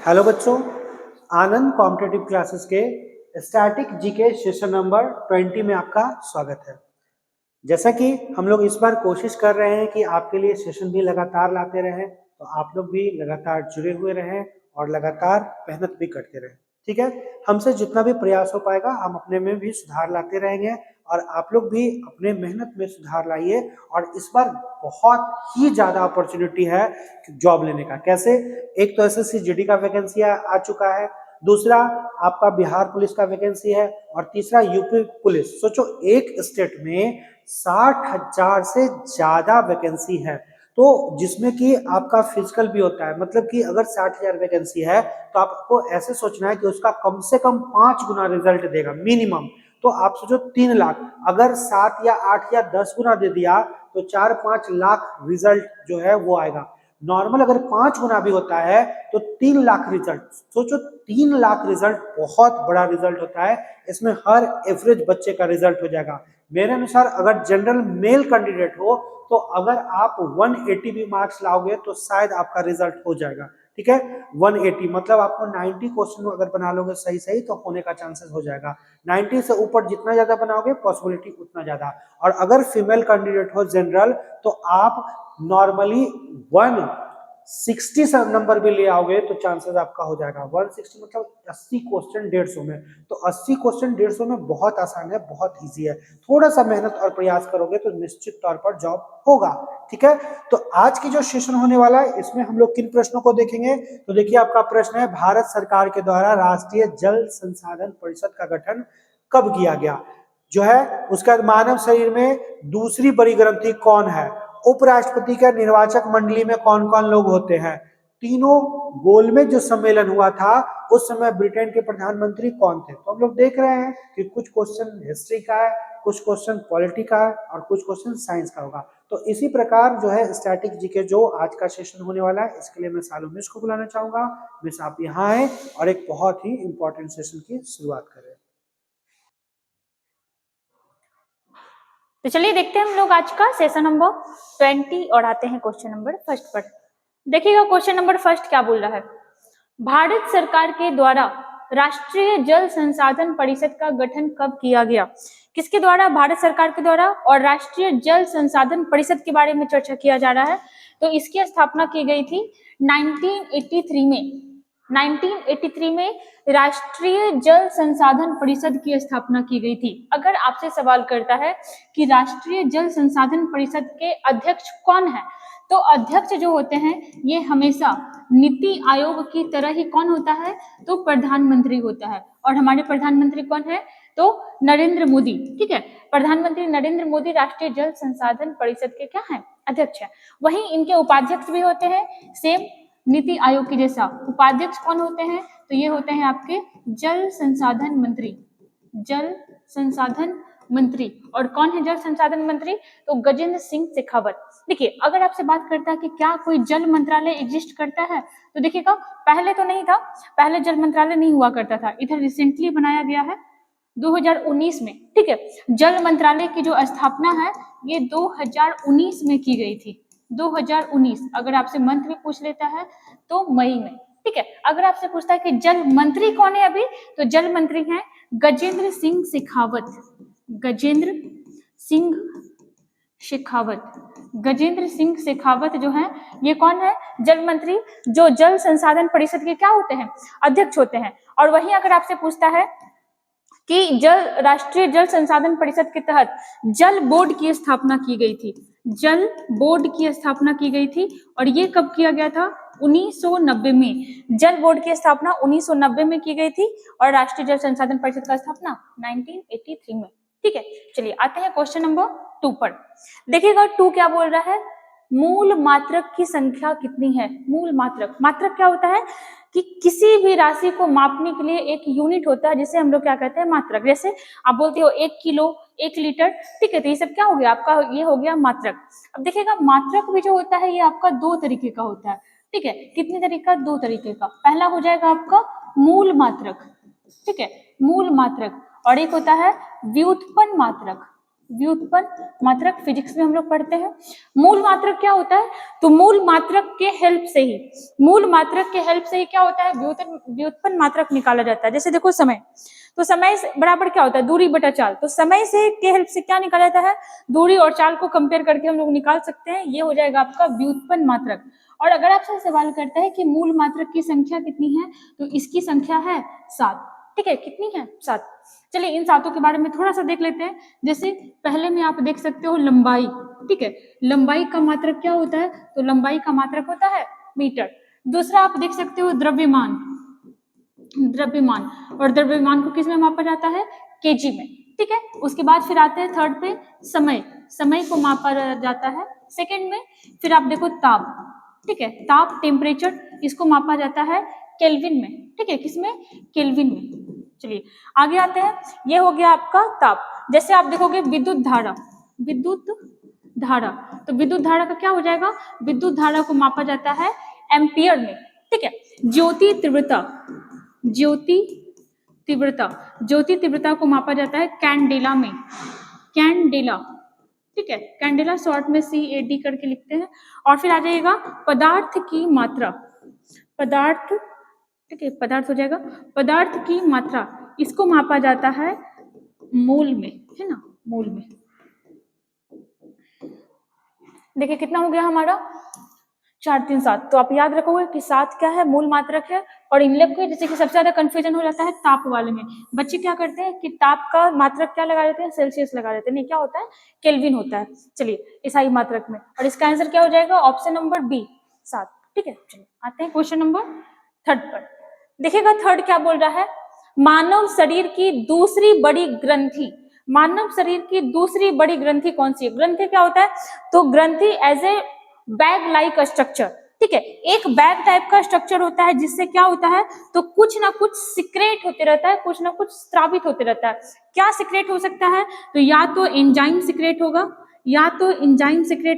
Hello बच्चों, आनंद competitive classes के static GK session number 20 में आपका स्वागत है। जैसा कि हम लोग इस बार कोशिश कर रहे हैं कि आपके लिए सेशन भी लगातार लाते रहें, तो आप लोग भी लगातार जुड़े हुए रहें और लगातार मेहनत भी करते रहें। ठीक है, हमसे जितना भी प्रयास हो पाएगा हम अपने में भी सुधार लाते रहेंगे और आप लोग भी अपने मेहनत में सुधार लाइए। और इस बार बहुत ही ज्यादा अपॉर्चुनिटी है जॉब लेने का। कैसे? एक तो एसएससी जीडी का वैकेंसी आ चुका है, दूसरा आपका बिहार पुलिस का वैकेंसी है और तीसरा यूपी पुलिस। सोचो, एक स्टेट में 60,000 से ज्यादा वैकेंसी है, तो जिसमें कि आपका फिजिकल भी होता है। मतलब कि अगर 60,000 वैकेंसी है तो आपको ऐसे सोचना है कि उसका कम से कम 5 गुना रिजल्ट देगा मिनिमम। तो आप सोचो 3 लाख, अगर 7 या 8 या 10 गुना दे दिया तो 4-5 लाख रिजल्ट जो है वो आएगा। नॉर्मल अगर 5 गुना भी होता है तो 3 लाख रिजल्ट। सोचो 3 लाख रिजल्ट बहुत बड़ा रिजल्ट होता है। इसमें हर एवरेज बच्चे का रिजल्ट हो जाएगा। मेरे अनुसार अगर जनरल मेल कैंडिडेट हो तो अगर आप 180 भी मार्क्स लाओगे तो शायद आपका रिजल्ट हो जाएगा। ठीक है, 180 मतलब आपको 90 क्वेश्चन अगर बना लोगे सही सही तो होने का चांसेस हो जाएगा। 90 से ऊपर जितना ज्यादा बनाओगे पॉसिबिलिटी उतना ज्यादा। और अगर फीमेल कैंडिडेट हो जनरल तो आप नॉर्मली 160 नंबर भी ले आओगे तो चांसेस आपका हो जाएगा। 160 मतलब 80 क्वेश्चन 150 में, तो 80 क्वेश्चन 150 में बहुत आसान है, बहुत इजी है। थोड़ा सा मेहनत और प्रयास करोगे तो निश्चित तौर पर जॉब होगा। ठीक है, तो आज की जो सेशन होने वाला है इसमें हम लोग किन प्रश्नों को देखेंगे? तो देखिए, आपका प्रश्न है भारत सरकार के द्वारा राष्ट्रीय जल संसाधन परिषद का गठन कब किया गया? जो है उसका मानव शरीर में दूसरी बड़ी ग्रंथि कौन है? उपराष्ट्रपति के निर्वाचक मंडली में कौन कौन लोग होते हैं? तीनों गोल में जो सम्मेलन हुआ था उस समय ब्रिटेन के प्रधानमंत्री कौन थे? तो हम लोग देख रहे हैं कि कुछ क्वेश्चन हिस्ट्री का है, कुछ क्वेश्चन पॉलिटी का है और कुछ क्वेश्चन साइंस का होगा। तो इसी प्रकार जो है स्टैटिक जीके जो आज का सेशन होने वाला है इसके लिए मैं सालों मिस को बुलाना चाहूंगा। मिस आप यहाँ आए और एक बहुत ही इंपॉर्टेंट सेशन की शुरुआत करें। तो चलिए देखते हैं हम लोग आज का सेशन नंबर 20 और आते हैं क्वेश्चन नंबर फर्स्ट पर। देखिएगा क्वेश्चन नंबर फर्स्ट क्या बोल रहा है। भारत सरकार के द्वारा राष्ट्रीय जल संसाधन परिषद का गठन कब किया गया? किसके द्वारा? भारत सरकार के द्वारा। और राष्ट्रीय जल संसाधन परिषद के बारे में चर्चा किया जा रहा है। तो इसकी स्थापना की गई थी 1983 में। 1983 में राष्ट्रीय जल संसाधन परिषद की स्थापना की गई थी। अगर आपसे सवाल करता है कि राष्ट्रीय जल संसाधन परिषद के अध्यक्ष कौन है, तो अध्यक्ष जो होते हैं ये हमेशा नीति आयोग की तरह ही कौन होता है? तो प्रधानमंत्री होता है। और हमारे प्रधानमंत्री कौन है? तो नरेंद्र मोदी। ठीक है, प्रधानमंत्री नरेंद्र मोदी राष्ट्रीय जल संसाधन परिषद के क्या है? अध्यक्ष है। वहीं इनके उपाध्यक्ष भी होते हैं सेम नीति आयोग के जैसा। उपाध्यक्ष कौन होते हैं? तो ये होते हैं आपके जल संसाधन मंत्री। जल संसाधन मंत्री। और कौन है जल संसाधन मंत्री? तो गजेंद्र सिंह शेखावत। देखिए, अगर आपसे बात करता है कि क्या कोई जल मंत्रालय एग्जिस्ट करता है, तो देखिएगा पहले तो नहीं था, पहले जल मंत्रालय नहीं हुआ करता था। इधर रिसेंटली बनाया गया है 2019 में। ठीक है, जल मंत्रालय की जो स्थापना है ये 2019 में की गई थी। 2019। अगर आपसे मंथ भी पूछ लेता है तो मई में। ठीक है, अगर आपसे पूछता है कि जल मंत्री कौन है अभी, तो जल मंत्री हैं गजेंद्र सिंह शेखावत। गजेंद्र सिंह शेखावत। गजेंद्र सिंह शेखावत जो है ये कौन है? जल मंत्री, जो जल संसाधन परिषद के क्या होते हैं? अध्यक्ष होते हैं। और वहीं अगर आपसे पूछता है कि राष्ट्रीय जल संसाधन परिषद के तहत जल बोर्ड की स्थापना की गई थी। जल बोर्ड की स्थापना की गई थी और ये कब किया गया था? 1990 में। जल बोर्ड की स्थापना 1990 में की गई थी और राष्ट्रीय जल संसाधन परिषद का स्थापना 1983 में। ठीक है, चलिए आते हैं क्वेश्चन नंबर 2 पर। देखिएगा 2 क्या बोल रहा है। मूल मात्रक की संख्या कितनी है? मूल मात्रक। मात्रक क्या होता है कि किसी भी राशि को मापने के लिए एक यूनिट होता है जिसे हम लोग क्या कहते हैं? मात्रक। जैसे आप बोलते हो 1 किलो, 1 लीटर। ठीक है, तो ये सब क्या हो गया आपका? ये हो गया मात्रक। अब देखिएगा मात्रक भी जो होता है ये आपका 2 तरीके का होता है। ठीक है, कितने तरीके का? 2 तरीके का। पहला हो जाएगा आपका मूल मात्रक। ठीक है, मूल मात्रक। और एक होता है व्युत्पन्न मात्रक। व्युत्पन्न मात्रक फिजिक्स में हम लोग पढ़ते हैं। मूल मात्रक क्या होता है, तो मूल मात्रक के हेल्प से ही क्या होता है, व्युत्पन्न मात्रक निकाला जाता है। जैसे देखो समय, तो समय बराबर क्या होता है, दूरी बटा चाल। तो समय से के हेल्प से क्या निकाला जाता है, दूरी और चाल को कंपेयर करके हम लोग निकाल सकते हैं। ये हो जाएगा आपका व्युत्पन्न मात्रक। और अगर आपसे सवाल करता है कि मूल मात्रक की संख्या कितनी है, तो इसकी संख्या है 7। ठीक है, कितनी है, 7। चलिए इन सातों के बारे में थोड़ा सा देख लेते हैं। जैसे पहले में आप देख सकते हो लंबाई। ठीक है, लंबाई का मात्रक क्या होता है, तो लंबाई का मात्रक होता है मीटर। दूसरा आप देख सकते हो द्रव्यमान, और द्रव्यमान को किस में मापा जाता है, केजी में। ठीक है, उसके बाद फिर आते हैं थर्ड पे समय को मापा जाता है सेकंड में। फिर आप देखो ताप, ठीक है, ताप टेम्परेचर, इसको मापा जाता है केल्विन में। ठीक है, किसमें, केल्विन में। चलिए आगे आते हैं, ये हो गया आपका ताप। जैसे आप देखोगे विद्युत धारा, तो विद्युत धारा का क्या हो जाएगा, विद्युत धारा को मापा जाता है एम्पियर में। ठीक है, ज्योति तीव्रता को मापा जाता है कैंडेला में, ठीक है, कैंडेला शॉर्ट में CAD करके लिखते हैं। और फिर आ जाएगा पदार्थ की मात्रा, ठीक है, पदार्थ हो जाएगा, पदार्थ की मात्रा, इसको मापा जाता है मोल में, है ना, मोल में। देखिए कितना हो गया हमारा, 4 3 7। तो आप याद रखोगे कि 7 क्या है, मूल मात्रक है। और इन लोग को जैसे कि सबसे ज्यादा कंफ्यूजन हो जाता है ताप वाले में। बच्चे क्या करते हैं कि ताप का मात्रक क्या लगा देते हैं, सेल्सियस लगा देते हैं, नहीं क्या होता है, केल्विन होता है। चलिए ईसाई मात्रक में, और इसका आंसर क्या हो जाएगा, ऑप्शन नंबर बी 7। ठीक है, चलिए आते हैं क्वेश्चन नंबर 3 पर। देखिएगा थर्ड क्या बोल रहा है, मानव शरीर की दूसरी बड़ी ग्रंथि, मानव शरीर की दूसरी बड़ी ग्रंथि कौन सी है। ग्रंथि क्या होता है, तो ग्रंथि as a bag like structure. ठीक है, एक बैग टाइप का स्ट्रक्चर होता है, जिससे क्या होता है, तो कुछ ना कुछ सिक्रेट होते रहता है, कुछ ना कुछ स्रावित होते रहता है। क्या सिक्रेट हो सकता है, तो या तो एंजाइम सिक्रेट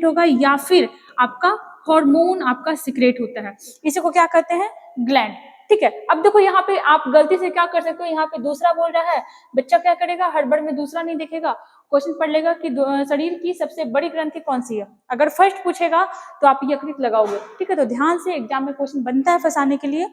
होगा, या फिर आपका हार्मोन आपका सिक्रेट होता है। इसी को क्या कहते हैं, ग्लैंड। ठीक है, अब देखो यहाँ पे आप गलती से क्या कर सकते हो, यहाँ पे दूसरा बोल रहा है, बच्चा क्या करेगा, हड़बड़ में दूसरा नहीं देखेगा, क्वेश्चन पढ़ लेगा कि शरीर की सबसे बड़ी ग्रंथि कौन सी है। अगर फर्स्ट पूछेगा तो आप यकृत लगाओगे। ठीक है, तो ध्यान से एग्जाम में क्वेश्चन बनता है फंसाने के लिए।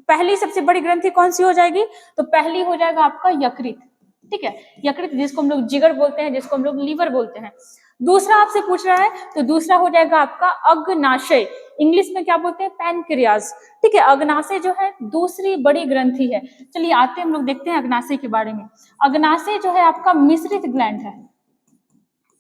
पहली सबसे बड़ी ग्रंथि कौन सी हो जाएगी, तो पहली हो जाएगा आपका यकृत। ठीक है, यकृत जिसको हम लोग जिगर बोलते हैं, जिसको हम लोग लीवर बोलते हैं। दूसरा आपसे पूछ रहा है, तो दूसरा हो जाएगा आपका अग्नाशय, इंग्लिश में क्या बोलते हैं, पैनक्रियाज। ठीक है, अग्नाशय जो है दूसरी बड़ी ग्रंथि है। चलिए आते हैं हम लोग देखते हैं अग्नाशय के बारे में। अग्नाशय जो है आपका मिश्रित ग्लैंड है।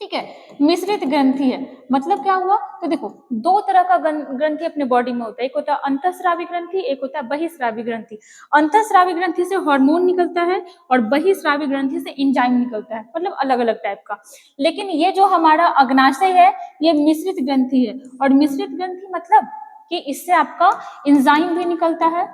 ठीक है, मिश्रित ग्रंथि है, मतलब क्या हुआ, तो देखो दो तरह का ग्रंथि अपने बॉडी में होता है, एक होता है अंतःस्रावी ग्रंथि, एक होता है बहिःस्रावी ग्रंथि। अंतःस्रावी ग्रंथि से हार्मोन निकलता है और बहिःस्रावी ग्रंथि से एंजाइम निकलता है, मतलब अलग अलग टाइप का। लेकिन ये जो हमारा अग्नाशय है, ये मिश्रित ग्रंथि है। और मिश्रित ग्रंथि मतलब कि इससे आपका एंजाइम भी निकलता है,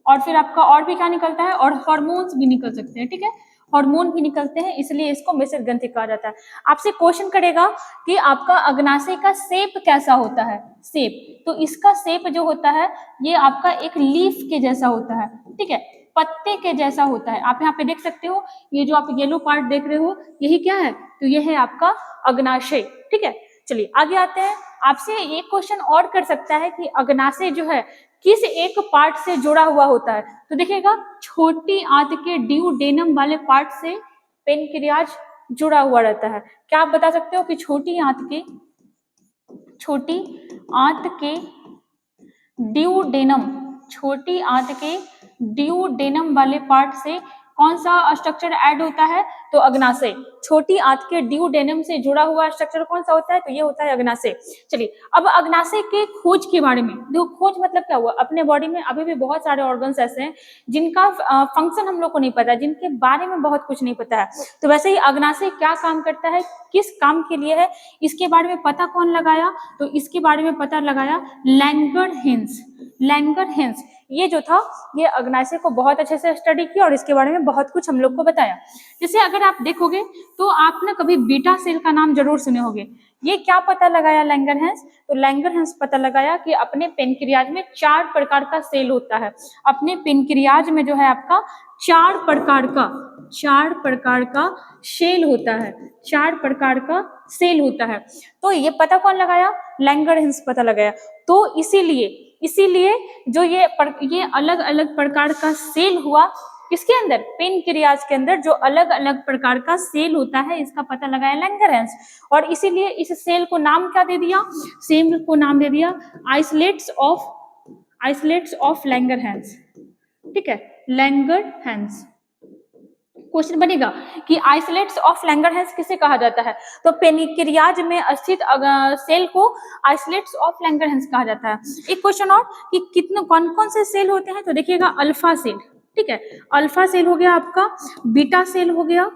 और फिर आपका और भी क्या निकलता है, और हार्मोन्स भी निकल सकते हैं। ठीक है, हार्मोन भी निकलते हैं, इसलिए इसको मिश्रित ग्रंथि कहा जाता है। आपसे क्वेश्चन करेगा कि आपका अग्नाशय का शेप कैसा होता है, शेप, तो इसका शेप जो होता है ये आपका एक लीफ के जैसा होता है। ठीक है, पत्ते के जैसा होता है। आप यहाँ पे देख सकते हो, ये जो आप येलो पार्ट देख रहे हो, यही क्या है, तो ये है आपका अग्नाशय। ठीक है, चलिए आगे आते हैं। आपसे एक क्वेश्चन और कर सकता है कि अग्नाशय जो है किस एक पार्ट से जुड़ा हुआ होता है, तो देखिएगा छोटी आंत के ड्यूडेनम वाले पार्ट से पेनक्रियाज जुड़ा हुआ रहता है। क्या आप बता सकते हो कि छोटी आंत के ड्यूडेनम वाले पार्ट से कौन सा स्ट्रक्चर ऐड होता है, तो अग्नाशय। छोटी आंत के ड्यूडेनम से जुड़ा हुआ स्ट्रक्चर कौन सा होता है, तो ये होता है अग्नाशय। चलिए अब अग्नाशय के खोज के बारे में देखो, खोज मतलब क्या हुआ, अपने बॉडी में अभी भी बहुत सारे ऑर्गन्स ऐसे हैं जिनका फंक्शन हम लोग को नहीं पता, जिनके बारे में बहुत कुछ नहीं पता है। तो वैसे ही अग्नाशय क्या काम करता है, किस काम के लिए है, इसके बारे में पता कौन लगाया, तो इसके बारे में पता लगाया लैंगरहैंस। लैंगरहैंस ये जो था ये अग्नाशय को बहुत अच्छे से स्टडी किया और इसके बारे में बहुत कुछ हम लोग को बताया। जैसे अगर आप देखोगे तो आप ना कभी बीटा सेल का नाम जरूर सुने होंगे। ये क्या पता लगाया लैंगरहैंस? तो लैंगरहैंस पता लगाया कि अपने पेनक्रियाज में 4 प्रकार का सेल होता है। अपने पेनक्रियाज में जो है आपका 4 प्रकार का सेल होता है, 4 प्रकार का सेल होता है। तो ये पता कौन लगाया? लैंगरहैंस पता लगाया। तो इसीलिए जो ये अलग अलग प्रकार का सेल हुआ किसके अंदर? पेनक्रियाज के अंदर जो अलग अलग प्रकार का सेल होता है इसका पता लगाया लैंगरहैंस। और इसीलिए इस सेल को नाम क्या दे दिया? सेल को नाम दे दिया आइसोलेट्स ऑफ लैंगरहैंस। ठीक है, लैंगरहैंस। क्वेश्चन बनेगा कि आइसोलेट्स ऑफ लैंगरहैंस किसे कहा जाता है? तो पेनक्रियाज में स्थित सेल को आइसोलेट्स ऑफ लैंगरहैंस कहा जाता है। एक क्वेश्चन और कि कितने कौन कौन से सेल होते हैं? तो देखिएगा अल्फा सेल, ठीक है, अल्फा सेल हो गया आपका, बीटा सेल हो गया,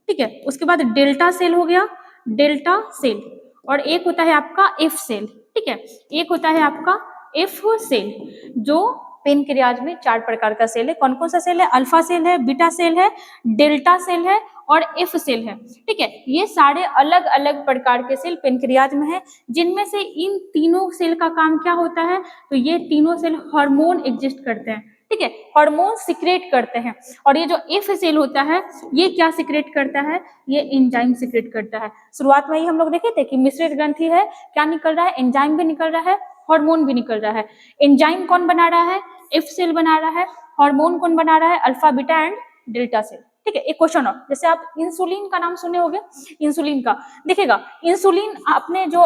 ठीक है, उसके बाद डेल्टा सेल हो गया, डेल्टा सेल, और एक होता है आपका एफ सेल। ठीक है, एक होता है आपका एफ सेल। जो पेनक्रियाज में 4 प्रकार का सेल है। कौन कौन सा सेल है? अल्फा सेल है, बीटा सेल है, डेल्टा सेल है और एफ सेल है। ठीक है, ये सारे अलग अलग प्रकार के सेल पेनक्रियाज में है, जिनमें से इन तीनों सेल का काम क्या होता है? तो ये तीनों सेल हार्मोन एग्जिस्ट करते हैं। ठीक है, हार्मोन सिक्रेट करते हैं। और ये जो एफ सेल होता है ये क्या सिक्रेट करता है? ये एंजाइम सिक्रेट करता है। शुरुआत में ही हम लोग देखे थे कि मिश्रित ग्रंथि है, क्या निकल रहा है? एंजाइम भी निकल रहा है, हार्मोन भी निकल रहा है। एंजाइम कौन बना रहा है? एफ सेल बना रहा है। हार्मोन कौन बना रहा है? Alpha, beta and delta cell. ठीक है, एक क्वेश्चन और, जैसे आप इंसुलिन का नाम सुने होंगे, इंसुलिन का देखिएगा, इंसुलिन आपने जो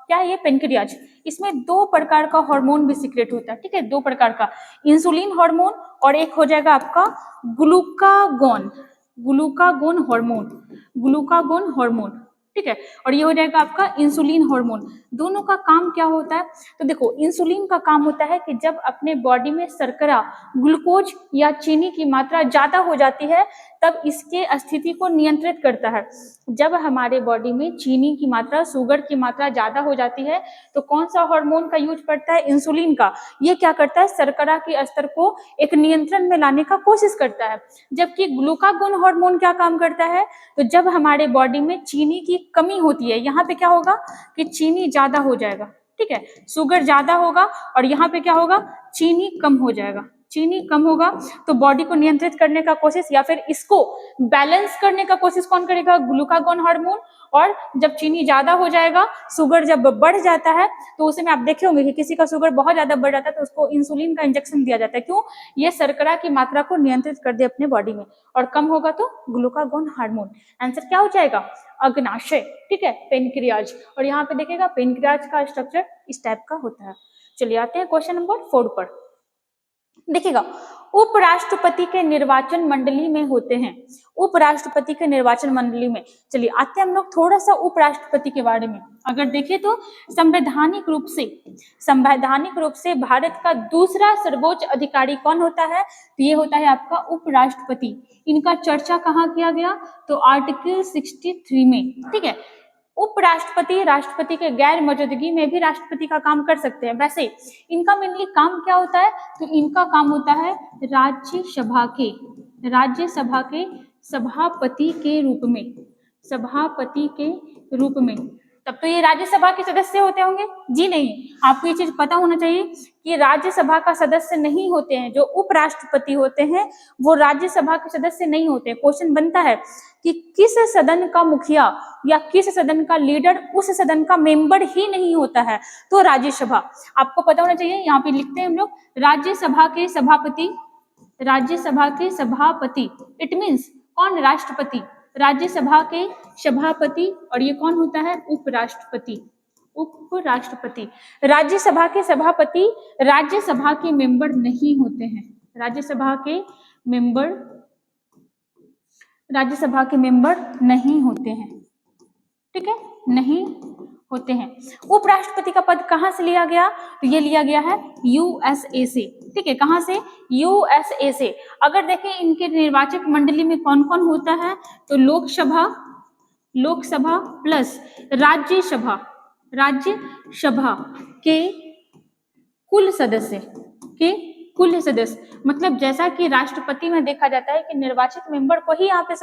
क्या है ये पेनक्रियाज, इसमें 2 प्रकार का हार्मोन भी सिक्रेट होता है। ठीक है, 2 प्रकार का, इंसुलिन हार्मोन और एक हो जाएगा आपका ग्लूकागोन हार्मोन। ठीक है, और ये हो जाएगा आपका इंसुलिन हार्मोन। दोनों का काम क्या होता है? तो देखो, इंसुलिन का काम होता है कि जब अपने बॉडी में शर्करा, ग्लूकोज या चीनी की मात्रा ज्यादा हो जाती है तब इसके स्थिति को नियंत्रित करता है। जब हमारे बॉडी में चीनी की मात्रा, शुगर की मात्रा ज्यादा हो जाती है तो कौन सा हार्मोन का यूज पड़ता है? इंसुलिन का। ये क्या करता है? शर्करा के स्तर को एक नियंत्रण में लाने का कोशिश करता है। जबकि ग्लूकागोन हार्मोन क्या काम करता है? तो जब हमारे बॉडी में चीनी की कमी होती है, यहाँ पे क्या होगा कि चीनी ज्यादा हो जाएगा। ठीक है, शुगर ज्यादा होगा और यहाँ पे क्या होगा? चीनी कम हो जाएगा। चीनी कम होगा तो बॉडी को नियंत्रित करने का कोशिश या फिर इसको बैलेंस करने का कोशिश कौन करेगा? Glucagon hormone. और जब चीनी ज्यादा हो जाएगा, शुगर जब बढ़ जाता है तो उसे में आप देखे होंगे कि किसी का शुगर बहुत ज्यादा बढ़ जाता है तो उसको इंसुलिन का इंजेक्शन दिया जाता है। क्यों? ये शर्करा की मात्रा को नियंत्रित कर दे अपने बॉडी में। और कम होगा तो ग्लूकागोन हार्मोन। आंसर क्या हो जाएगा? अग्नाशय। ठीक है, पेनक्रियाज। और यहाँ पे देखिएगा पेनक्रियाज का स्ट्रक्चर इस टाइप का होता है। चलिए आते हैं क्वेश्चन नंबर 4 पर। देखिएगा, उपराष्ट्रपति के निर्वाचन मंडली में होते हैं। उपराष्ट्रपति के निर्वाचन मंडली में, चलिए आते हैं हम लोग थोड़ा सा उपराष्ट्रपति के बारे में। अगर देखें तो संवैधानिक रूप से भारत का दूसरा सर्वोच्च अधिकारी कौन होता है? तो ये होता है आपका उपराष्ट्रपति। इनका चर्चा कहाँ किया गया? तो आर्टिकल 63 में। ठीक है, उपराष्ट्रपति राष्ट्रपति के गैर मौजूदगी में भी राष्ट्रपति का काम कर सकते हैं। वैसे इनका मेनली काम क्या होता है? तो इनका काम होता है राज्यसभा के सभापति के रूप में। तब तो ये राज्यसभा के सदस्य होते होंगे? जी नहीं, आपको ये चीज पता होना चाहिए कि राज्यसभा का सदस्य नहीं होते हैं। जो उपराष्ट्रपति होते हैं वो राज्यसभा के सदस्य नहीं होते। क्वेश्चन बनता है कि किस सदन का मुखिया या किस सदन का लीडर उस सदन का मेंबर ही नहीं होता है? तो राज्यसभा। आपको पता होना चाहिए, यहाँ पे लिखते हैं हम लोग राज्यसभा के सभापति। इट मीन्स कौन? राष्ट्रपति। राज्यसभा के सभापति। और ये कौन होता है? उपराष्ट्रपति। राज्यसभा के सभापति राज्यसभा के मेंबर नहीं होते हैं। राज्यसभा के मेंबर नहीं होते हैं। ठीक है, नहीं होते हैं। उपराष्ट्रपति का पद कहां से लिया गया? तो ये लिया गया है यूएसए से। ठीक है, कहां से? यूएसए से। अगर देखें इनके निर्वाचक मंडली में कौन कौन होता है तो लोकसभा प्लस राज्यसभा के कुल सदस्य के कुल सदस्य, मतलब जैसा कि राष्ट्रपति में देखा जाता है कि निर्वाचित मेंबर को ही यहाँ पे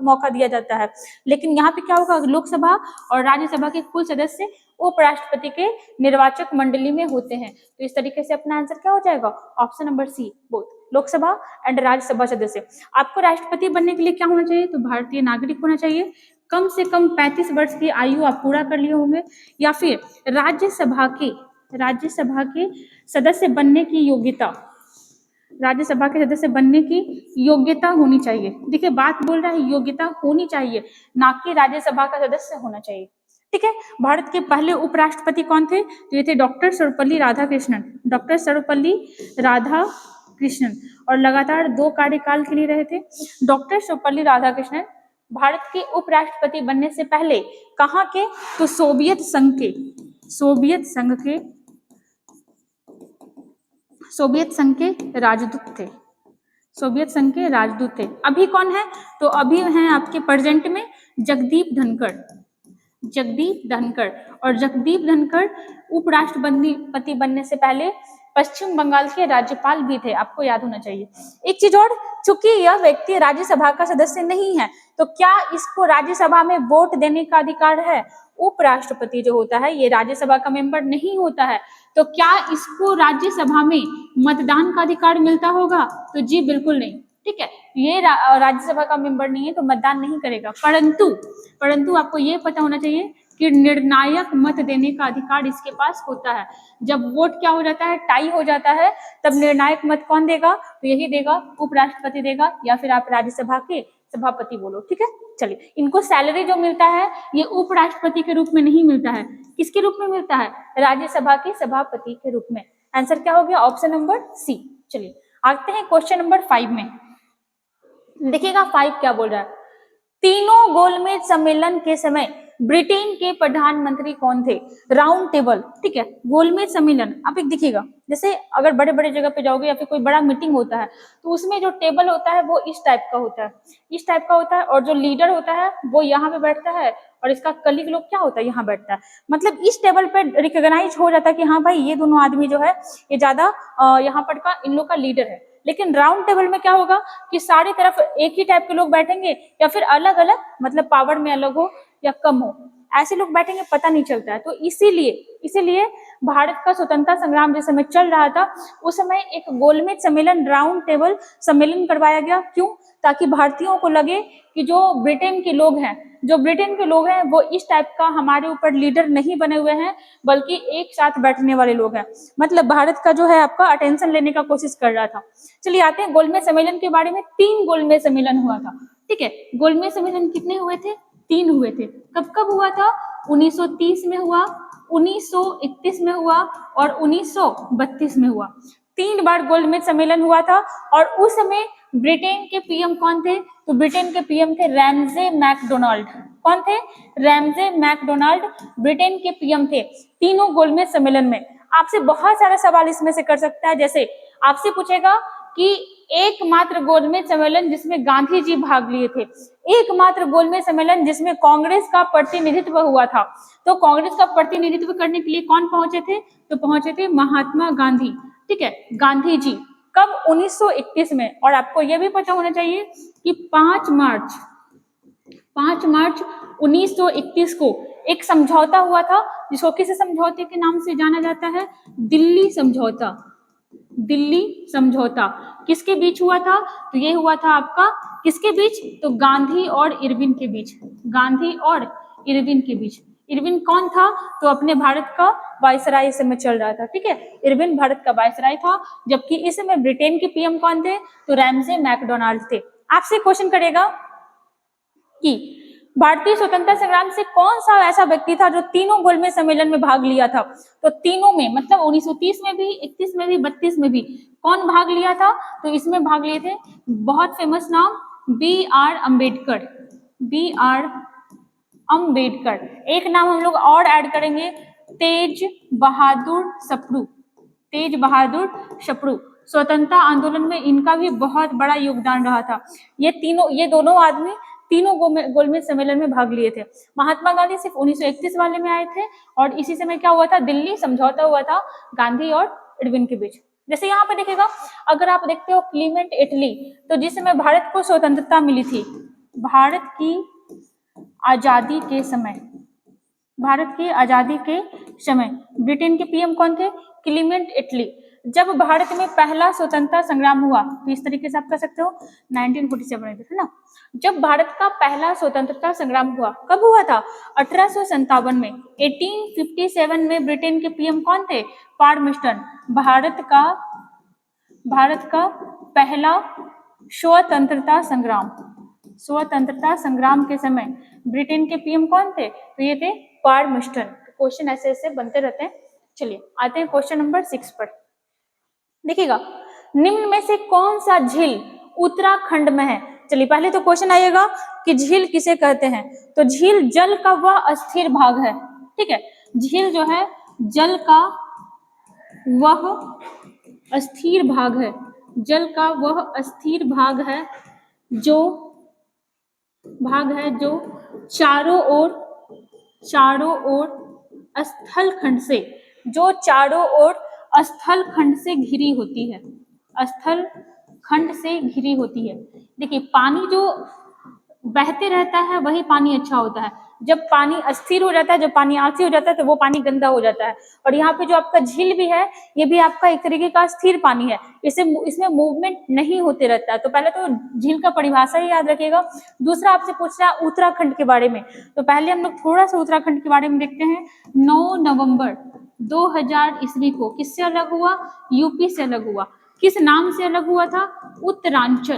मौका दिया जाता है, लेकिन यहाँ पे क्या होगा, लोकसभा और राज्यसभा के कुल सदस्य उपराष्ट्रपति के निर्वाचक मंडली में होते हैं। तो इस तरीके से अपना आंसर क्या हो जाएगा, option number C, both Lok Sabha and Rajya Sabha सदस्य। आपको राष्ट्रपति बनने के लिए क्या होना चाहिए, तो भारतीय नागरिक होना चाहिए, कम से कम 35 वर्ष की आयु आप पूरा कर लिए होंगे, या फिर राज्यसभा के सदस्य बनने की योग्यता, राज्यसभा के सदस्य बनने की योग्यता होनी चाहिए। देखिए बात बोल रहा है योग्यता होनी चाहिए, ना कि राज्यसभा का सदस्य होना चाहिए। ठीक है, भारत के पहले उपराष्ट्रपति कौन थे, तो ये थे डॉक्टर सर्वपल्ली राधाकृष्णन, डॉक्टर सर्वपल्ली राधाकृष्णन, और लगातार 2 कार्यकाल के लिए रहे थे। डॉक्टर सर्वपल्ली राधाकृष्णन भारत के उपराष्ट्रपति बनने से पहले कहाँ के, तो सोवियत संघ के राजदूत थे, सोवियत संघ के राजदूत थे। अभी कौन है, तो अभी हैं आपके प्रेजेंट में जगदीप धनखड़, और जगदीप धनखड़ उपराष्ट्रपति बनने से पहले पश्चिम बंगाल के राज्यपाल भी थे, आपको याद होना चाहिए। एक चीज और, चूंकि यह व्यक्ति राज्यसभा का सदस्य नहीं है, तो क्या इसको राज्यसभा में वोट देने का अधिकार है, उपराष्ट्रपति जो होता है ये राज्यसभा का मेंबर नहीं होता है, तो क्या इसको राज्यसभा में मतदान का अधिकार मिलता होगा, तो जी बिल्कुल नहीं। ठीक है, ये राज्यसभा का मेंबर नहीं है तो मतदान नहीं करेगा, परंतु आपको ये पता होना चाहिए कि निर्णायक मत देने का अधिकार इसके पास होता है। जब वोट क्या हो जाता है, टाई हो जाता है, तब निर्णायक मत कौन देगा, तो यही देगा, उपराष्ट्रपति देगा, या फिर आप राज्यसभा के सभापति बोलो। ठीक है, चलिए, इनको सैलरी जो मिलता है ये उपराष्ट्रपति के रूप में नहीं मिलता है, किसके रूप में मिलता है, राज्यसभा के सभापति के रूप में। आंसर क्या हो गया, ऑप्शन नंबर सी। चलिए आते हैं क्वेश्चन नंबर 5 में। देखिएगा 5 क्या बोल रहा है, तीनों गोलमेज सम्मेलन के समय ब्रिटेन के प्रधानमंत्री कौन थे, राउंड टेबल। ठीक है, गोलमेज सम्मेलन आप एक देखिएगा, जैसे अगर बड़े बड़े जगह पे जाओगे या फिर कोई बड़ा मीटिंग होता है तो उसमें जो टेबल होता है वो इस टाइप का होता है, और जो लीडर होता है वो यहाँ पे बैठता है, और इसका कलीग लोग क्या होता है, यहाँ बैठता है। मतलब इस टेबल पे रिकॉग्नाइज हो जाता है कि हाँ भाई ये दोनों आदमी जो है ये ज्यादा यहाँ पर का इन लोग का लीडर है। लेकिन राउंड टेबल में क्या होगा कि सारी तरफ एक ही टाइप के लोग बैठेंगे, या फिर अलग अलग, मतलब पावर में अलग हो या कम हो, ऐसे लोग बैठेंगे, पता नहीं चलता है। तो इसीलिए भारत का स्वतंत्रता संग्राम जिस समय चल रहा था उस समय एक गोलमेज सम्मेलन, राउंड टेबल सम्मेलन करवाया गया। क्यों, ताकि भारतीयों को लगे कि जो ब्रिटेन के लोग हैं वो इस टाइप का हमारे ऊपर लीडर नहीं बने हुए हैं, बल्कि एक साथ बैठने वाले लोग हैं। मतलब भारत का जो है आपका अटेंशन लेने का कोशिश कर रहा था। चलिए आते हैं गोलमेज सम्मेलन के बारे में। 3 गोलमेज सम्मेलन हुआ था। ठीक है, गोलमेज सम्मेलन कितने हुए थे, 3 हुए थे। कब कब हुआ था, 1930 में हुआ, 1931 में हुआ, और 1932 में हुआ। 3 बार गोलमेज सम्मेलन हुआ था, और उस समय ब्रिटेन के पीएम कौन थे, तो ब्रिटेन के पीएम थे रैमजे मैकडोनाल्ड। कौन थे, रैमजे मैकडोनाल्ड ब्रिटेन के पीएम थे तीनों गोलमेज सम्मेलन में। आपसे बहुत सारा सवाल इसमें से कर सकता है, जैसे आपसे पूछेगा कि एकमात्र गोलमेज सम्मेलन जिसमें गांधी जी भाग लिए थे, एकमात्र गोलमेज सम्मेलन जिसमें कांग्रेस का प्रतिनिधित्व हुआ था, तो कांग्रेस का प्रतिनिधित्व करने के लिए कौन पहुंचे थे, तो पहुंचे थे महात्मा गांधी। ठीक है, गांधी जी कब, 1931 में। और आपको यह भी पता होना चाहिए कि 5 मार्च 1931 को एक समझौता हुआ था, जिसको किस समझौते के नाम से जाना जाता है, दिल्ली समझौता। किसके बीच हुआ था, तो ये हुआ था आपका किसके बीच, तो गांधी और इरविन के बीच। इरविन कौन था, तो अपने भारत का वायसराय इस समय चल रहा था। ठीक है, इरविन भारत का वायसराय था, जबकि इस समय ब्रिटेन के पीएम कौन थे, तो रैमजे मैकडोनाल्ड थे। आपसे क्वेश्चन करेगा कि भारतीय स्वतंत्रता संग्राम से कौन सा ऐसा व्यक्ति था जो तीनों गोलमेज सम्मेलन में भाग लिया था, तो तीनों में, मतलब 1930 में भी, 31 में भी, 32 में भी कौन भाग लिया था, तो इसमें भाग लिए थे बहुत फेमस नाम, B.R. अम्बेडकर। एक नाम हम लोग और ऐड करेंगे, तेज बहादुर सप्रू। स्वतंत्रता आंदोलन में इनका भी बहुत बड़ा योगदान रहा था। ये दोनों आदमी तीनों गोलमेज सम्मेलन में भाग लिए थे। महात्मा गांधी सिर्फ 1931 वाले में आए थे, और इसी समय क्या हुआ था, दिल्ली समझौता हुआ था गांधी और एडविन के बीच। जैसे यहाँ पे देखिएगा, अगर आप देखते हो क्लीमेंट इटली, तो जिस समय भारत को स्वतंत्रता मिली थी, भारत की आजादी के समय, भारत की आजादी के समय ब्रिटेन के पीएम कौन थे? Clement Italy. जब भारत में पहला स्वतंत्रता संग्राम हुआ, तो इस तरीके से आप कह सकते हो 1947 है ना, जब भारत का पहला स्वतंत्रता संग्राम हुआ, कब हुआ था? 1857 में। 1857 में ब्रिटेन के पीएम कौन थे? पार्मस्टन। भारत का पहला स्वतंत्रता संग्राम के समय ब्रिटेन के पीएम कौन थे? तो ये थे पार्मस्टन। क्वेश्चन ऐसे ऐसे बनते रहते हैं। चलिए आते हैं क्वेश्चन नंबर 6 पर। देखिएगा, निम्न में से कौन सा झील उत्तराखंड में है? चलिए पहले तो क्वेश्चन आइएगा कि झील किसे कहते हैं, तो झील जल का वह अस्थिर भाग है। ठीक है, झील जो है जल का वह अस्थिर भाग है, जल का वह अस्थिर भाग है जो चारों ओर स्थल खंड से घिरी होती है। देखिए, पानी जो बहते रहता है वही पानी अच्छा होता है। जब पानी अस्थिर हो जाता है, जब पानी आलसी हो जाता है, तो वो पानी गंदा हो जाता है। और यहाँ पे जो आपका झील भी है, ये भी आपका एक तरीके का स्थिर पानी है, इसमें मूवमेंट नहीं होते रहता है। तो पहले तो झील का परिभाषा ही याद रखिएगा। दूसरा आपसे पूछ रहा है उत्तराखंड के बारे में, तो पहले हम लोग थोड़ा सा उत्तराखंड के बारे में देखते हैं। 9 नवंबर 2000 ईस्वी को किससे अलग हुआ? यूपी से अलग हुआ। किस नाम से अलग हुआ था? उत्तरांचल।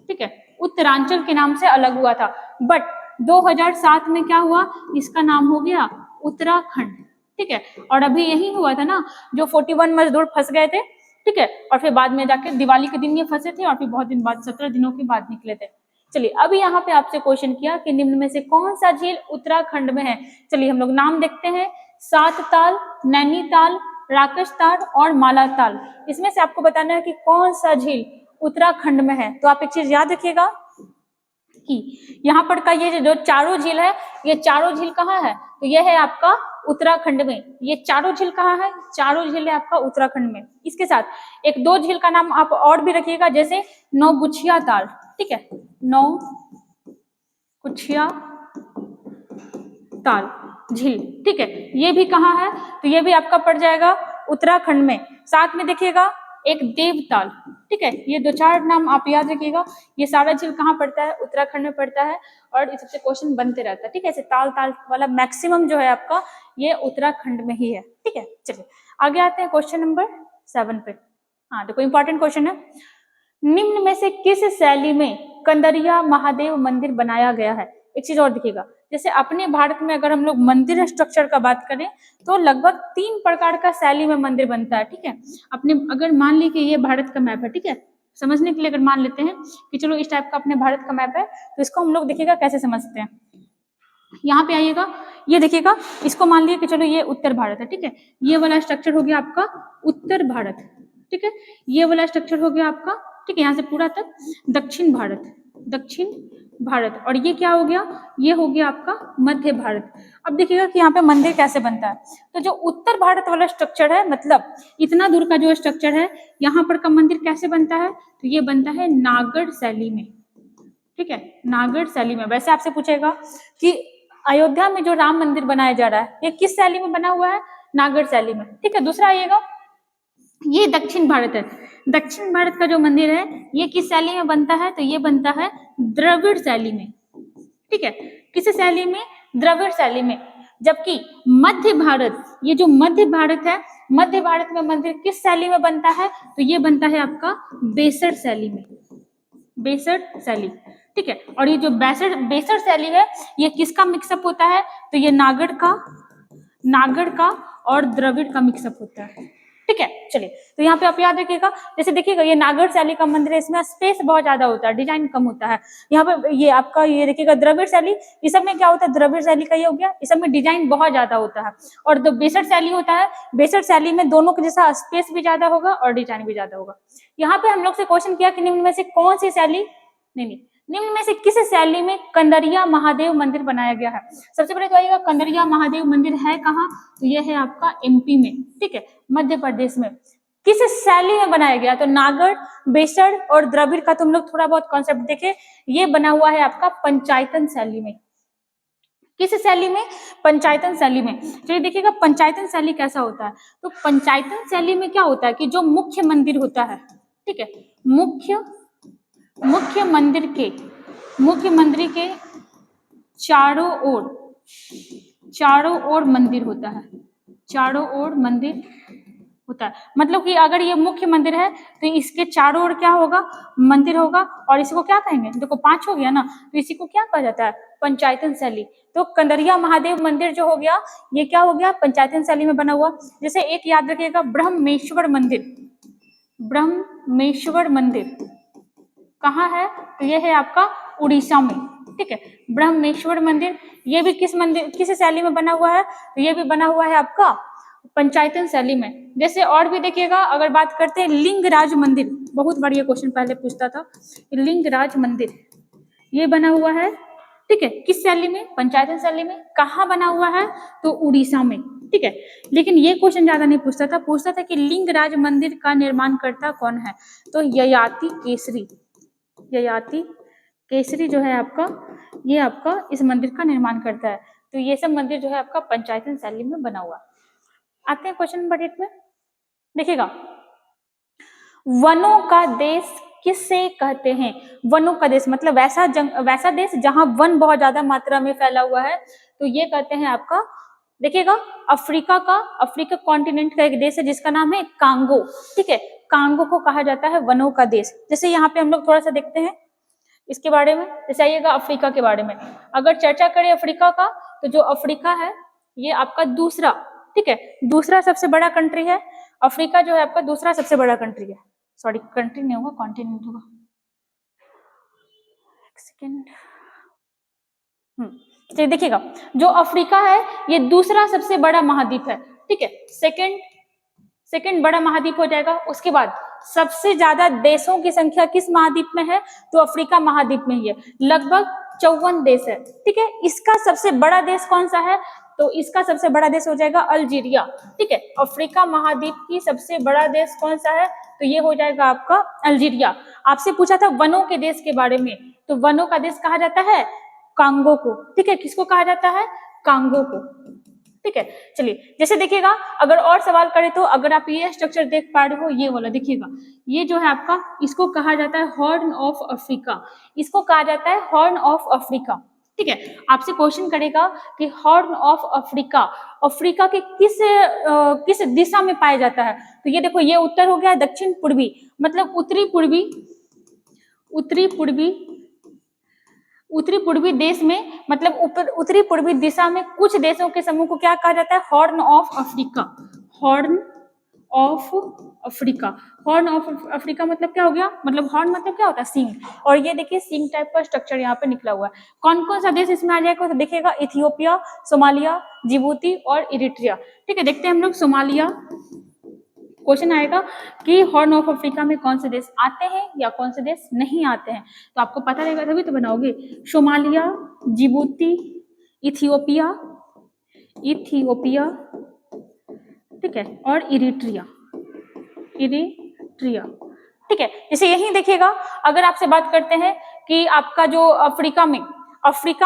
ठीक है, उत्तरांचल के नाम से अलग हुआ था। बट 2007 में क्या हुआ? इसका नाम हो गया उत्तराखंड। ठीक है, और अभी यही हुआ था ना, जो 41 मजदूर फंस गए थे। ठीक है, और फिर बाद में जाके दिवाली के दिन ये फंसे थे, और फिर बहुत दिन बाद 17 दिनों के बाद निकले थे। चलिए, अभी यहाँ पे आपसे क्वेश्चन किया कि निम्न में से कौन सा झील उत्तराखंड में है। चलिए हम लोग नाम देखते हैं, सात ताल, नैनीताल, राकेशताल और मालाताल। इसमें से आपको बताना है कि कौन सा झील उत्तराखंड में है। तो आप एक चीज याद रखिएगा कि यहाँ पर का ये जो चारों झील है, ये चारों झील कहाँ है? तो ये है आपका उत्तराखंड में। ये चारों झील कहाँ है? चारों झील है आपका उत्तराखंड में। इसके साथ एक दो झील का नाम आप और भी रखिएगा, जैसे नौगुछिया ताल। ठीक है, नौगुछिया ताल झील। ठीक है, ये भी कहाँ है? तो ये भी आपका पड़ जाएगा उत्तराखंड में। साथ में देखिएगा एक देवताल। ठीक है, ये दो चार नाम आप याद रखिएगा। ये सारा झील कहाँ पड़ता है? उत्तराखंड में पड़ता है, और इस सबसे क्वेश्चन बनते रहता है। ठीक है, ऐसे ताल ताल वाला मैक्सिमम जो है आपका, ये उत्तराखंड में ही है। ठीक है, चलिए आगे आते हैं क्वेश्चन नंबर 7 पे। हाँ देखो, इंपॉर्टेंट क्वेश्चन है। निम्न में से किस शैली में कंदरिया महादेव मंदिर बनाया गया है? एक चीज और देखिएगा, जैसे अपने भारत में अगर हम लोग मंदिर स्ट्रक्चर का बात करें, तो लगभग 3 प्रकार का शैली में मंदिर बनता है। ठीक है, अपने अगर मान ली कि ये भारत का मैप है, ठीक है, समझने के लिए अगर मान लेते हैं कि चलो इस टाइप का अपने भारत का मैप है, तो इसको हम लोग देखिएगा कैसे समझते हैं। यहाँ पे आइएगा, ये देखिएगा, इसको मान लिया कि चलो ये उत्तर भारत है। ठीक है, ये वाला स्ट्रक्चर हो गया आपका उत्तर भारत। ठीक है, ये वाला स्ट्रक्चर हो गया आपका, ठीक है, यहाँ से पूरा तक दक्षिण भारत। और ये क्या हो गया? ये हो गया आपका मध्य भारत। अब देखिएगा कि यहाँ पे मंदिर कैसे बनता है। तो जो उत्तर भारत वाला स्ट्रक्चर है, मतलब इतना दूर का जो स्ट्रक्चर है, यहाँ पर का मंदिर कैसे बनता है? तो ये बनता है नागढ़ शैली में। ठीक है, नागढ़ शैली में। वैसे आपसे पूछेगा कि अयोध्या में जो राम मंदिर बनाया जा रहा है, ये किस शैली में बना हुआ है? नागढ़ शैली में। ठीक है, दूसरा आइएगा, ये दक्षिण भारत है। दक्षिण भारत का जो मंदिर है, ये किस शैली में बनता है? तो ये बनता है द्रविड़ शैली में। ठीक है, किस शैली में? द्रविड़ शैली में। जबकि मध्य भारत, ये जो मध्य भारत है, मध्य भारत में मंदिर किस शैली में बनता है? तो ये बनता है आपका बेसर शैली में। बेसर शैली। ठीक है, और ये जो बेसर शैली है, ये किसका मिक्सअप होता है? तो ये नागढ़ का और द्रविड़ का मिक्सअप होता है। ठीक है, चलिए, तो यहाँ पे आप याद रखिएगा, जैसे देखिएगा ये नागढ़ शैली का मंदिर है, इसमें स्पेस बहुत ज्यादा होता है, डिजाइन कम होता है। यहाँ पे ये आपका ये देखिएगा द्रविड़ शैली, इस सब में क्या होता है? द्रविड़ शैली का ये हो गया, इस सब में डिजाइन बहुत ज्यादा होता है। और जो बेसर शैली होता है, बेसर शैली में दोनों के जैसा स्पेस भी ज्यादा होगा और डिजाइन भी ज्यादा होगा। यहाँ पे हम लोग से क्वेश्चन किया कि निम्न में से कौन सी शैली, नहीं, निम्न में से किस शैली में कंदरिया महादेव मंदिर बनाया गया है? सबसे पहले तो आइएगा कंदरिया महादेव मंदिर है कहाँ? तो यह है आपका एमपी में, ठीक है, मध्य प्रदेश में। किस शैली में बनाया गया? तो नागर, बेसर और द्रविड़ का तुम लोग थोड़ा बहुत कॉन्सेप्ट देखे। ये बना हुआ है आपका पंचायतन शैली में। किस शैली में? पंचायतन शैली में। चलिए देखिएगा पंचायतन शैली कैसा होता है। तो पंचायतन शैली में क्या होता है कि जो मुख्य मंदिर होता है, ठीक है, मुख्य मंदिर के चारों ओर मंदिर होता है, चारों ओर मंदिर होता है। मतलब कि अगर ये मुख्य मंदिर है तो इसके चारों ओर क्या होगा? मंदिर होगा। और इसको क्या कहेंगे? देखो 5 हो गया ना, तो इसी को क्या कहा जाता है? पंचायतन शैली। तो कंदरिया महादेव मंदिर जो हो गया, ये क्या हो गया? पंचायतन शैली में बना हुआ। जैसे एक याद रखिएगा ब्रह्मेश्वर मंदिर कहाँ है? तो ये है आपका उड़ीसा में, ठीक है, ब्रह्मेश्वर मंदिर। ये भी किस शैली में बना हुआ है? तो ये भी बना हुआ है आपका पंचायतन शैली में। जैसे और भी देखिएगा, अगर बात करते हैं लिंगराज मंदिर, बहुत बार ये क्वेश्चन पहले पूछता था, लिंगराज मंदिर ये बना हुआ है, ठीक है, किस शैली में? पंचायतन शैली में। कहाँ बना हुआ है? तो उड़ीसा में, ठीक है। लेकिन ये क्वेश्चन ज्यादा नहीं पूछता था कि लिंगराज मंदिर का निर्माण करता कौन है? तो ययाति केसरी जो है आपका, ये आपका इस मंदिर का निर्माण करता है। तो ये सब मंदिर जो है आपका पंचायतन शैली में बना हुआ। आते हैं क्वेश्चन नंबर 8 में। देखिएगा वनों का देश किससे कहते हैं? वनों का देश मतलब वैसा देश जहां वन बहुत ज्यादा मात्रा में फैला हुआ है, तो ये कहते हैं आपका, देखिएगा अफ्रीका कॉन्टिनेंट का एक देश है जिसका नाम है कांगो, ठीक है, कांगो को कहा जाता है वनों का देश। जैसे यहाँ पे हम लोग थोड़ा सा देखते हैं इसके बारे में। जैसे आइएगा अफ्रीका के बारे में, अगर चर्चा करें अफ्रीका का, तो जो अफ्रीका है ये आपका दूसरा, ठीक है, दूसरा सबसे बड़ा कंट्री है। अफ्रीका जो है आपका दूसरा सबसे बड़ा कंट्री है। सॉरी, कंट्री नहीं होगा, कॉन्टिनेंट होगा। एक सेकेंड। चलिए देखिएगा, जो अफ्रीका है ये दूसरा सबसे बड़ा महाद्वीप है, ठीक है, सेकंड बड़ा महाद्वीप हो जाएगा। उसके बाद सबसे ज्यादा देशों की संख्या किस महाद्वीप में है? तो अफ्रीका महाद्वीप में ही है, लगभग 54 देश है, ठीक है। इसका सबसे बड़ा देश कौन सा है? तो इसका सबसे बड़ा देश हो जाएगा अल्जीरिया, ठीक है। अफ्रीका महाद्वीप की सबसे बड़ा देश कौन सा है? तो ये हो जाएगा आपका अल्जीरिया। आपसे पूछा था वनों के देश के बारे में, तो वनों का देश कहा जाता है कांगो को, ठीक है। किसको कहा जाता है? कांगो को, ठीक है। चलिए जैसे देखिएगा, अगर और सवाल करें तो अगर आप ये स्ट्रक्चर देख पा रहे हो, ये वाला देखिएगा, ये जो है आपका, इसको कहा जाता है हॉर्न ऑफ अफ्रीका, इसको कहा जाता है हॉर्न ऑफ अफ्रीका, ठीक है। आपसे क्वेश्चन करेगा कि हॉर्न ऑफ अफ्रीका के किस दिशा में पाया जाता है? तो ये देखो, ये उत्तर हो गया, दक्षिण पूर्वी मतलब उत्तरी पूर्वी देश में, मतलब उत्तरी पूर्वी दिशा में कुछ देशों के समूह को क्या कहा जाता है? Horn of Africa. Horn of Africa मतलब क्या हो गया? मतलब हॉर्न मतलब क्या होता है? सींग। और ये देखिए सींग टाइप का स्ट्रक्चर यहाँ पे निकला हुआ है। कौन कौन सा देश इसमें आ जाएगा? तो देखिएगा इथियोपिया, सोमालिया, जिबूती और इरिट्रिया, ठीक है। देखते हैं हम लोग सोमालिया, क्वेश्चन आएगा कि हॉर्न ऑफ अफ्रीका में कौन से देश आते हैं या कौन से देश नहीं आते हैं, तो आपको पता रहेगा तभी तो बनाओगे। सोमालिया, जिबूती, इथियोपिया, ठीक है, और इरिट्रिया, ठीक है। जैसे यही देखिएगा, अगर आपसे बात करते हैं कि आपका जो अफ्रीका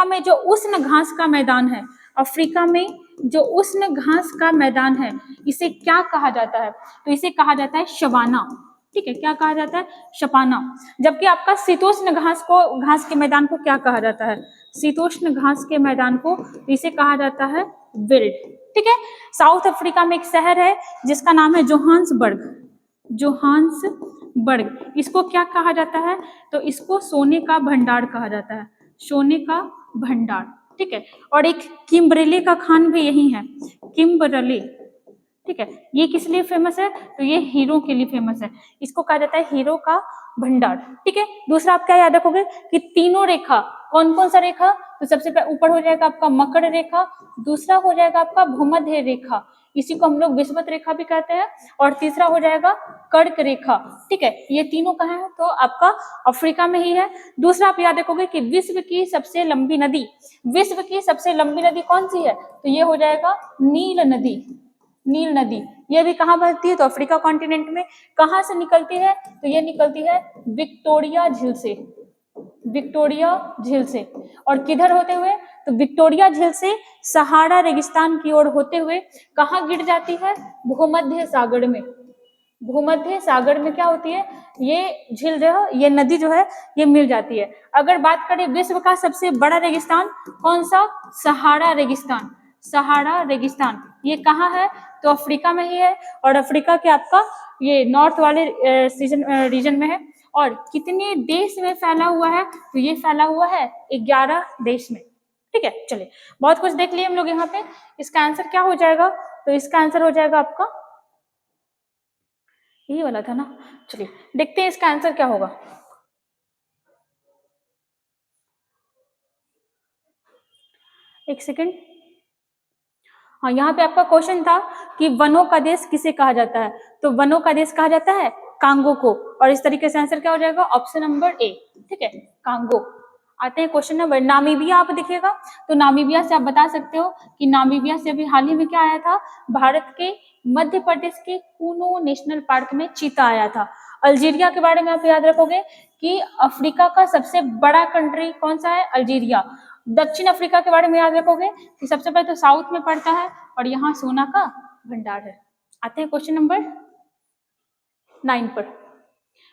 में जो उष्ण घास का मैदान है, अफ्रीका में जो उष्ण घास का मैदान है, इसे क्या कहा जाता है? तो इसे कहा जाता है शवाना, ठीक है। क्या कहा जाता है? शपाना। जबकि आपका शीतोष्ण घास के मैदान को क्या कहा जाता है? शीतोष्ण घास के मैदान को इसे कहा जाता है विल्ड, ठीक है। साउथ अफ्रीका में एक शहर है जिसका नाम है जोहान्सबर्ग। इसको क्या कहा जाता है? तो इसको सोने का भंडार कहा जाता है, सोने का भंडार, ठीक है। और एक किम्बरेले का खान भी यही है, किम्बरेले, ठीक है। ये किस लिए फेमस है? तो ये हीरो के लिए फेमस है, इसको कहा जाता है हीरो का भंडार, ठीक है। दूसरा आप क्या याद रखोगे कि तीनों रेखा, कौन कौन सा रेखा? तो सबसे ऊपर हो जाएगा आपका मकर रेखा, दूसरा हो जाएगा आपका भूमध्य रेखा, इसी को हम लोग विषुवत रेखा भी कहते हैं। और तीसरा हो जाएगा कर्क रेखा, ठीक है। ये तीनों कहाँ है? तो आपका अफ्रीका में ही है। दूसरा आप याद रखोगे कि विश्व की सबसे लंबी नदी, विश्व की सबसे लंबी नदी कौन सी है? तो ये हो जाएगा नील नदी। नील नदी ये भी कहाँ बहती है? तो अफ्रीका कॉन्टिनेंट में। कहाँ से निकलती है? तो ये निकलती है विक्टोरिया झील से, विक्टोरिया झील से। और किधर होते हुए? तो विक्टोरिया झील से सहारा रेगिस्तान की ओर होते हुए कहाँ गिर जाती है? भूमध्य सागर में। भूमध्य सागर में क्या होती है? ये झील जो है, ये नदी जो है, ये मिल जाती है। अगर बात करें विश्व का सबसे बड़ा रेगिस्तान कौन सा? सहारा रेगिस्तान। सहारा रेगिस्तान ये कहाँ है? तो अफ्रीका में ही है। और अफ्रीका के आपका ये नॉर्थ वाले रीजन में है। और कितने देश में फैला हुआ है? तो ये फैला हुआ है 11 देश में, ठीक है। चलिए बहुत कुछ देख लिए हम लोग यहाँ पे। इसका आंसर क्या हो जाएगा? तो इसका आंसर हो जाएगा आपका यही वाला था ना। चलिए देखते हैं इसका आंसर क्या होगा। एक सेकेंड। हाँ, यहाँ पे आपका क्वेश्चन था कि वनों का देश किसे कहा जाता है? तो वनों का देश कहा जाता है कांगो को। और इस तरीके से आंसर क्या हो जाएगा? ऑप्शन नंबर ए, ठीक है, कांगो। आते हैं क्वेश्चन नंबर नामीबिया। आप देखिएगा तो नामीबिया से आप बता सकते हो कि नामीबिया से अभी हाल ही में क्या आया था? भारत के मध्य प्रदेश के कुनो नेशनल पार्क में चीता आया था। अल्जीरिया के बारे में आप याद रखोगे कि अफ्रीका का सबसे बड़ा कंट्री कौन सा है? अल्जीरिया। दक्षिण अफ्रीका के बारे में याद रखोगे कि सबसे पहले तो साउथ में पड़ता है और यहाँ सोना का भंडार है। आते हैं क्वेश्चन नंबर 9 पर।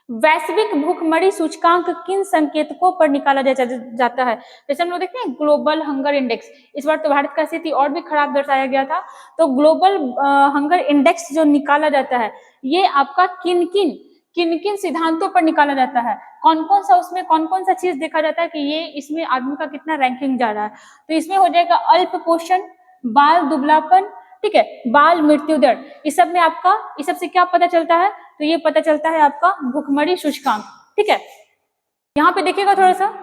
वैश्विक भूखमरी सूचकांक किन संकेतकों पर निकाला जाता है? जैसे हम लोग देखते हैं ग्लोबल हंगर इंडेक्स, इस बार तो भारत का स्थिति और भी खराब दर्शाया गया था। तो ग्लोबल हंगर इंडेक्स जो निकाला जाता है ये आपका किन किन सिद्धांतों पर निकाला जाता है? कौन कौन सा उसमें कौन कौन सा चीज देखा जाता है कि ये इसमें आदमी का कितना रैंकिंग जा रहा है? तो इसमें हो जाएगा अल्प पोषण, बाल दुबलापन, ठीक है, बाल मृत्यु दर। इस सब में आपका इस सब से क्या पता चलता है? तो ये पता चलता है आपका भूखमरी सूचकांक, ठीक है। यहाँ पे देखिएगा थोड़ा सा,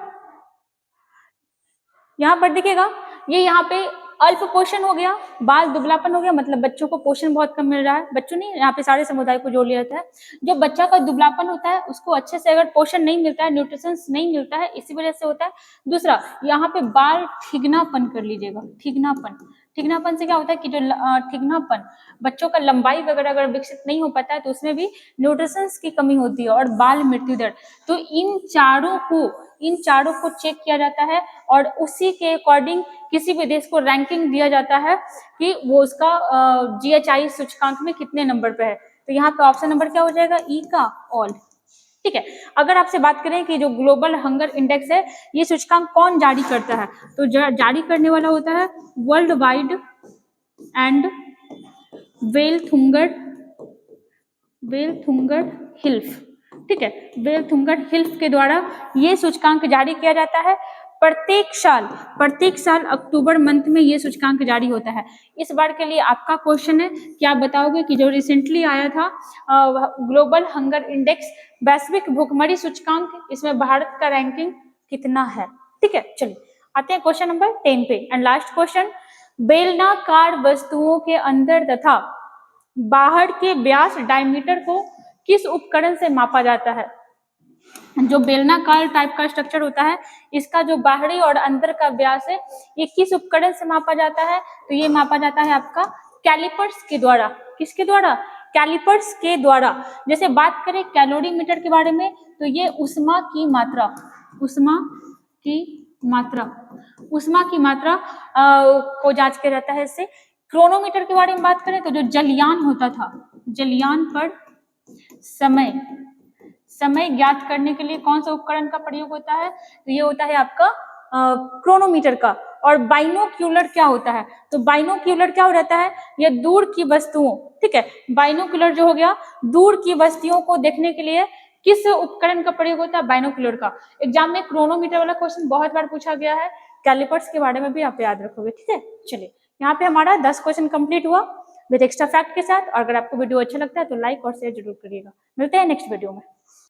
यहाँ पर देखिएगा ये यहाँ पे अल्प पोषण हो गया, बाल दुबलापन हो गया, मतलब बच्चों को पोषण बहुत कम मिल रहा है। बच्चों नहीं, यहाँ पे सारे समुदाय को जोड़ लिया जाता है। जो बच्चा का दुबलापन होता है उसको अच्छे से अगर पोषण नहीं मिलता है, न्यूट्रिशंस नहीं मिलता है, इसी वजह से होता है। दूसरा यहाँ पे बाल ठिगनापन कर लीजिएगा, ठिगनापन से क्या होता है कि जो ठिगनापन, बच्चों का लंबाई वगैरह अगर विकसित नहीं हो पाता है तो उसमें भी न्यूट्रिशंस की कमी होती है। और बाल मृत्यु दर, तो इन चारों को चेक किया जाता है और उसी के अकॉर्डिंग किसी भी देश को रैंकिंग दिया जाता है कि वो उसका GHI सूचकांक में कितने नंबर पे है। तो यहाँ पे ऑप्शन नंबर क्या हो जाएगा? ई का ऑल, ठीक है। अगर आपसे बात करें कि जो ग्लोबल हंगर इंडेक्स है ये सूचकांक कौन जारी करता है? तो जारी करने वाला होता है वर्ल्ड वाइड एंड वेलथुंगर हिल्फ, ठीक है। वेलथुंगर हिल्फ के द्वारा ये सूचकांक जारी किया जाता है। प्रत्येक साल अक्टूबर मंथ में ये सूचकांक जारी होता है। इस बार के लिए आपका क्वेश्चन है कि आप बताओगे कि जो रिसेंटली आया था ग्लोबल हंगर इंडेक्स, वैश्विक भूखमरी सूचकांक, इसमें भारत का रैंकिंग कितना है, ठीक है। चलिए आते हैं क्वेश्चन नंबर 10 पे एंड लास्ट क्वेश्चन। बेलनाकार वस्तुओं के अंदर तथा बाहर के व्यास डायमीटर को किस उपकरण से मापा जाता है? जो बेलनाकार टाइप का स्ट्रक्चर होता है इसका जो बाहरी और अंदर का व्यास है ये किस उपकरण से मापा जाता है? तो ये मापा जाता है आपका कैलिपर्स के द्वारा। किसके द्वारा? कैलिपर्स के द्वारा। जैसे बात करें कैलोरीमीटर के बारे में तो ये ऊष्मा की मात्रा को जांच किया जाता है इससे। क्रोनोमीटर के बारे में बात करें तो जो जलयान होता था, जलयान पर समय ज्ञात करने के लिए कौन सा उपकरण का प्रयोग होता है? तो ये होता है आपका क्रोनोमीटर का। और बाइनोक्यूलर क्या होता है? तो बाइनोक्यूलर क्या हो जाता है? ये दूर की वस्तुओं, ठीक है, बाइनोक्यूलर जो हो गया दूर की वस्तुओं को देखने के लिए किस उपकरण का प्रयोग होता है? बाइनोक्यूलर का। एग्जाम में क्रोनोमीटर वाला क्वेश्चन बहुत बार पूछा गया है, कैलिपर्स के बारे में भी आप याद रखोगे, ठीक है। चलिए यहाँ पे हमारा 10 क्वेश्चन कंप्लीट हुआ विद एक्स्ट्रा फैक्ट के साथ। और अगर आपको वीडियो अच्छा लगता है तो लाइक और शेयर जरूर करिएगा। मिलते हैं नेक्स्ट वीडियो में।